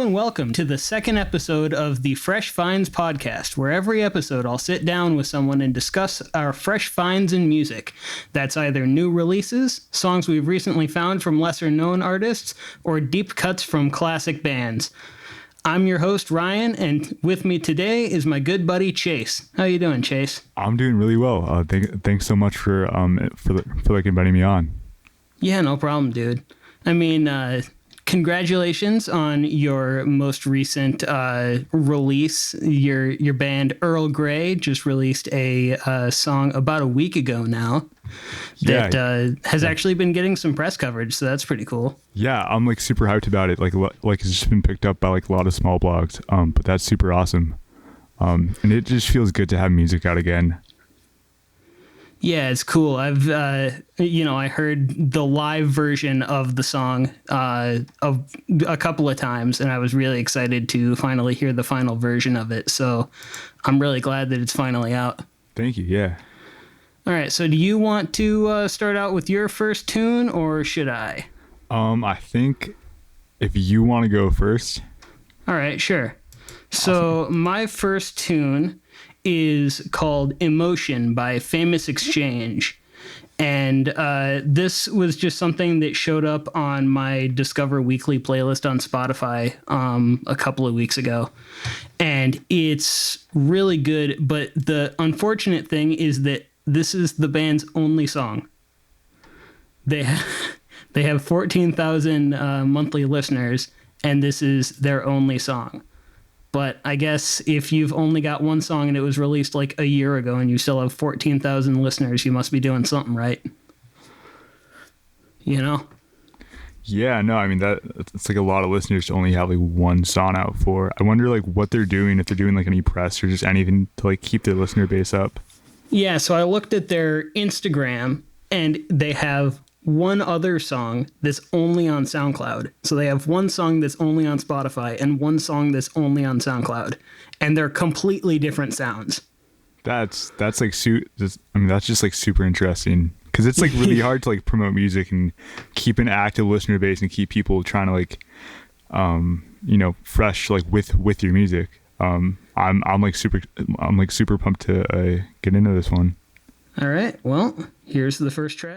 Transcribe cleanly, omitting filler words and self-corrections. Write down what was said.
and welcome to the second episode of the Fresh Finds podcast, where every episode I'll sit down with someone and discuss our fresh finds in music. That's either new releases, songs we've recently found from lesser-known artists, or deep cuts from classic bands. I'm your host, Ryan, and with me today is my good buddy, Chase. How you doing, Chase? I'm doing really well. Thanks so much for inviting me on. Yeah, no problem, dude. I mean, congratulations on your most recent release. Your band Earl Grey just released a song about a week ago now that has actually been getting some press coverage, so that's pretty cool. Yeah, I'm like super hyped about it. Like it's just been picked up by like a lot of small blogs. But that's super awesome. And it just feels good to have music out again. Yeah, it's cool. I've, I heard the live version of the song of a couple of times, and I was really excited to finally hear the final version of it. So I'm really glad that it's finally out. Thank you. Yeah. All right. So do you want to start out with your first tune, or should I? I think if you want to go first. All right, sure. So awesome. My first tune is called Emotion by Famous Exchange. And this was just something that showed up on my Discover Weekly playlist on Spotify a couple of weeks ago. And it's really good, but the unfortunate thing is that this is the band's only song. They have 14,000 monthly listeners, and this is their only song. But I guess if you've only got one song and it was released like a year ago and you still have 14,000 listeners, you must be doing something right. You know? Yeah, no, I mean, it's like a lot of listeners to only have like one song out for. I wonder like what they're doing, if they're doing like any press or just anything to like keep their listener base up. Yeah, so I looked at their Instagram and they have one other song that's only on SoundCloud. So they have one song that's only on Spotify and one song that's only on SoundCloud, and they're completely different sounds. That's like that's just like super interesting, because it's like really hard to like promote music and keep an active listener base and keep people trying to like fresh like with your music. I'm super pumped to get into this one. All right, well, here's the first track.